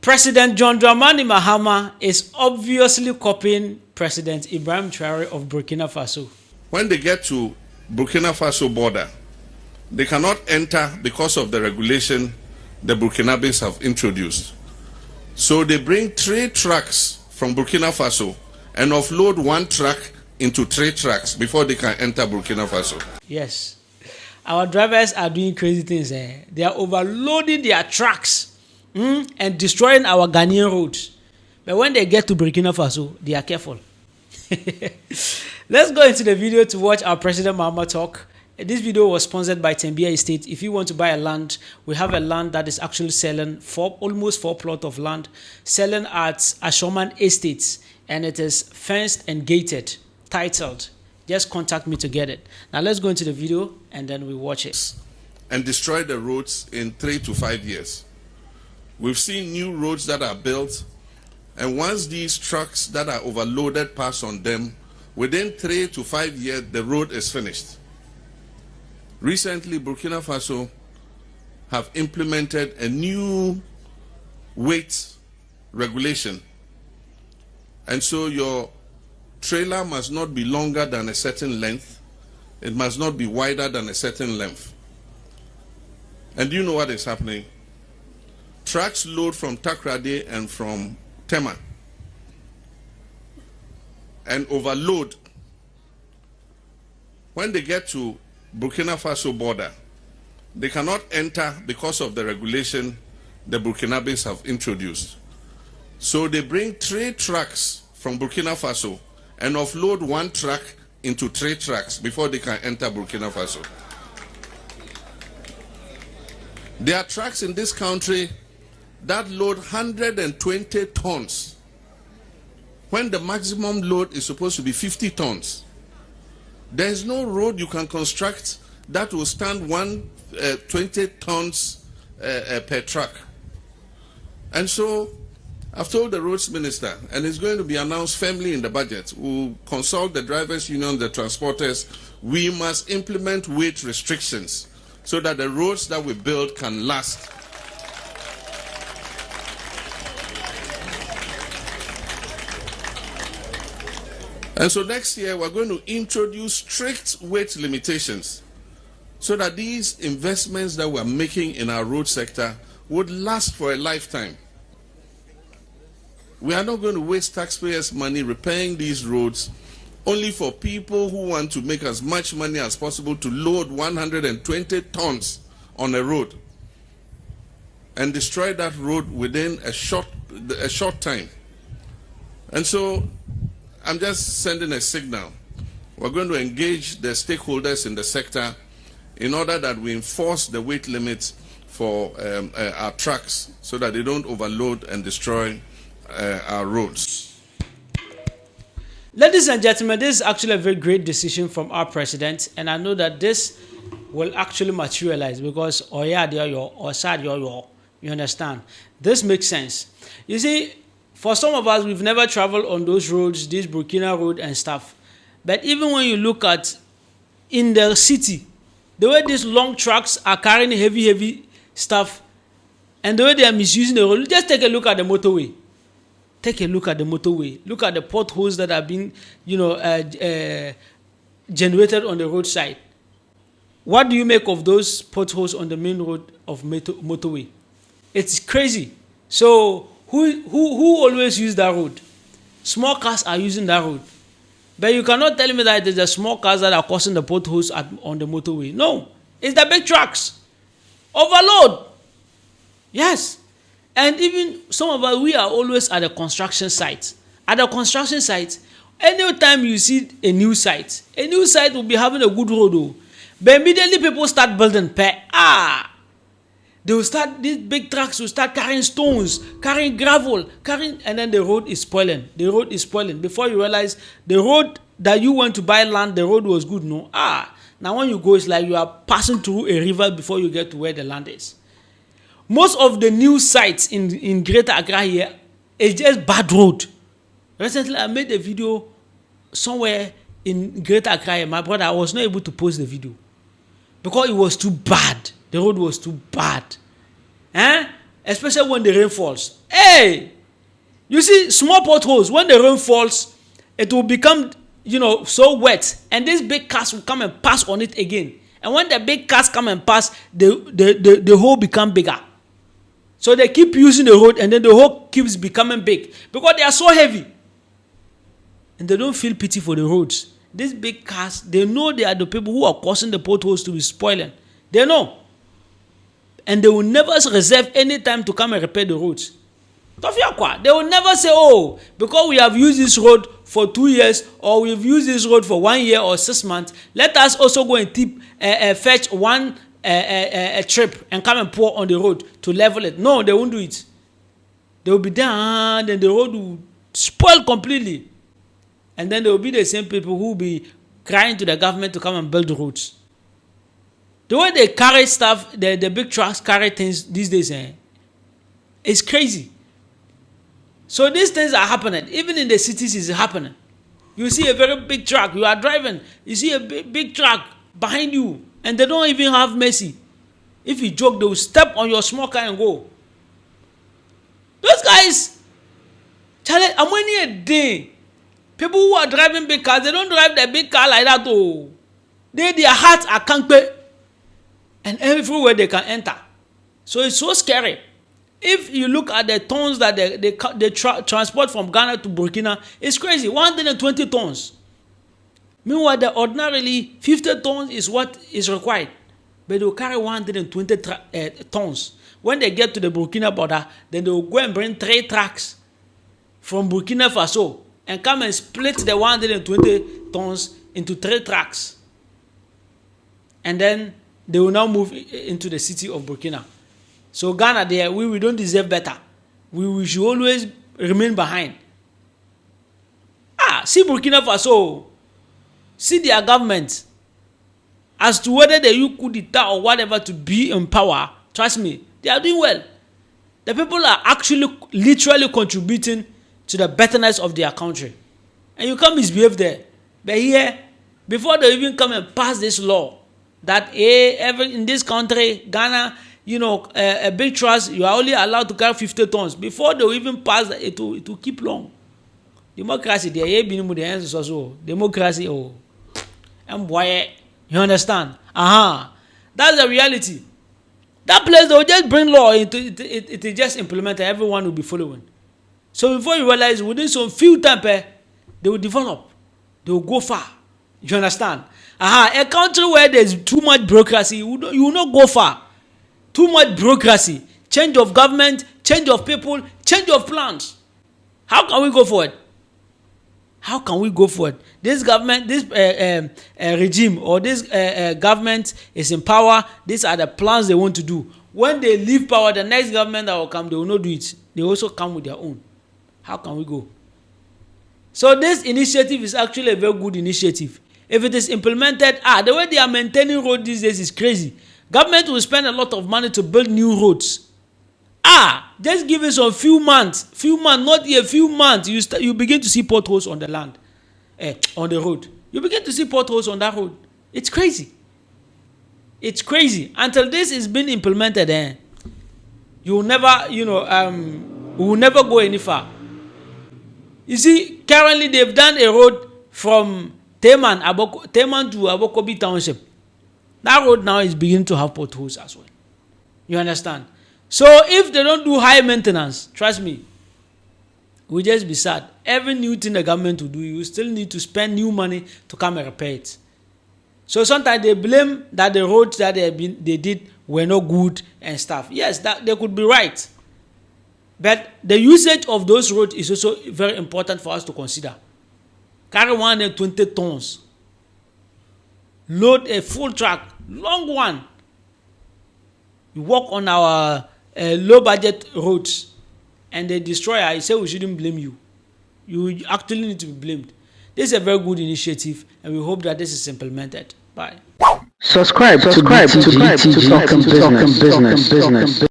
President John Dramani Mahama is obviously copying President Ibrahim Traore of Burkina Faso. When they get to Burkina Faso border, they cannot enter because of the regulation the Burkinabes have introduced. So they bring 3 trucks from Burkina Faso and offload 1 truck into 3 trucks before they can enter Burkina Faso. Yes. Our drivers are doing crazy things. They are overloading their trucks and destroying our Ghanaian roads. But when they get to Burkina Faso, they are careful. Let's go into the video to watch our President Mahama talk. This video was sponsored by Tembia Estate. If you want to buy a land, we have a land that is actually selling for almost 4 plots of land, selling at Ashoman Estates, and it is fenced and gated, titled. Just contact me to get it. Now let's go into the video and then we watch it. And destroy the roads in 3 to 5 years. We've seen new roads that are built, and once these trucks that are overloaded pass on them, within 3 to 5 years the road is finished. Recently, Burkina Faso have implemented a new weight regulation, and so your trailer must not be longer than a certain length. It must not be wider than a certain length. And do you know what is happening? Trucks load from Takrady and from Tema and overload. When they get to Burkina Faso border, they cannot enter because of the regulation the Burkinabes have introduced. So they bring 3 trucks from Burkina Faso and offload 1 truck into 3 trucks before they can enter Burkina Faso. There are trucks in this country that load 120 tons when the maximum load is supposed to be 50 tons. There is no road you can construct that will stand 20 tons per truck. And so I've told the roads minister, and it's going to be announced firmly in the budget. We'll consult the drivers' union, the transporters. We must implement weight restrictions so that the roads that we build can last. And so next year we're going to introduce strict weight limitations so that these investments that we're making in our road sector would last for a lifetime. We are not going to waste taxpayers' money repairing these roads only for people who want to make as much money as possible to load 120 tons on a road and destroy that road within a short time. And so I'm just sending a signal. We're going to engage the stakeholders in the sector in order that we enforce the weight limits for our trucks so that they don't overload and destroy our roads. Ladies and gentlemen, this is actually a very great decision from our president, and I know that this will actually materialize because you understand. This makes sense. You see, for some of us, we've never traveled on those roads, this Burkina road and stuff. But even when you look at in the city, the way these long trucks are carrying heavy stuff, and the way they are misusing the road, just take a look at the motorway. Take a look at the motorway. Look at the potholes that are being, generated on the roadside. What do you make of those potholes on the main road of motorway? It's crazy. So who always use that road? Small cars are using that road. But you cannot tell me that it's the small cars that are causing the potholes on the motorway. No, it's the big trucks. Overload. Yes. And even some of us, we are always at the construction site. At the construction site, anytime you see a new site will be having a good road. Oh. But immediately people start building. They will start, these big trucks will start carrying stones, carrying gravel, and then the road is spoiling. The road is spoiling. Before you realize the road that you went to buy land, the road was good. No. Now when you go, it's like you are passing through a river before you get to where the land is. Most of the new sites in Greater Accra here is just bad road. Recently, I made a video somewhere in Greater Accra. My brother, I was not able to post the video because it was too bad. The road was too bad. especially when the rain falls. Hey, you see small potholes, when the rain falls, it will become, so wet, and these big cars will come and pass on it again. And when the big cars come and pass, the hole become bigger. So they keep using the road, and then the hole keeps becoming big because they are so heavy. And they don't feel pity for the roads. These big cars, they know they are the people who are causing the potholes to be spoiling. They know. And they will never reserve any time to come and repair the roads. They will never say, oh, because we have used this road for 2 years, or we've used this road for 1 year or 6 months, let us also go and fetch one a trip and come and pour on the road to level it. No, they won't do it. They will be there, and then the road will spoil completely. And then there will be the same people who will be crying to the government to come and build the roads. The way they carry stuff, the big trucks carry things these days, it's crazy. So these things are happening. Even in the cities, it's happening. You see a very big truck, you are driving, you see a big truck behind you, and they don't even have mercy. If you joke, they will step on your small car and go. Those guys, Charlie, I'm only a day. People who are driving big cars, they don't drive the big car like that. Oh, their hearts are kanpe, and everywhere they can enter. So it's so scary. If you look at the tons that they transport from Ghana to Burkina, it's crazy. 120 tons. Meanwhile, the ordinarily 50 tons is what is required, but they will carry 120 tons. When they get to the Burkina border, then they will go and bring 3 trucks from Burkina Faso and come and split the 120 tons into 3 trucks. And then they will now move into the city of Burkina. So Ghana, there, we don't deserve better. We should always remain behind. See Burkina Faso. See their government. As to whether they use coup d'etat or whatever to be in power, trust me, they are doing well. The people are actually literally contributing to the betterness of their country. And you can't misbehave there. But here, before they even come and pass this law, that in this country, Ghana, a big trust, you are only allowed to carry 50 tons. Before they even pass, it will keep long. Democracy, democracy, and boy, you understand? That's the reality. That place, they will just bring law into it is just implemented. Everyone will be following. So before you realize, within some few time, they will develop. They will go far. You understand? A country where there's too much bureaucracy, you will not go far. Too much bureaucracy, change of government, change of people, change of plans. How can we go forward? How can we go forward? This government, this regime or this government is in power. These are the plans they want to do. When they leave power, the next government that will come, they will not do it. They also come with their own. How can we go? So this initiative is actually a very good initiative. If it is implemented, the way they are maintaining roads these days is crazy. Government will spend a lot of money to build new roads. Just give it some few months, not a few months, you begin to see potholes on the land, on the road. You begin to see potholes on that road. It's crazy. It's crazy. Until this is being implemented, you will never, we will never go any far. You see, currently they've done a road from Teman to Abokobi Township. That road now is beginning to have potholes as well. You understand? So if they don't do high maintenance, trust me, we'll just be sad. Every new thing the government will do, you still need to spend new money to come and repair it. So sometimes they blame that the roads that they did were not good and stuff. Yes, that they could be right. But the usage of those roads is also very important for us to consider. Carry 120 tons. Load a full truck, long one. You walk on our low budget roads and the destroyer, I say we shouldn't blame you. You actually need to be blamed. This is a very good initiative and we hope that this is implemented. Bye. Subscribe to BTG Talking Business.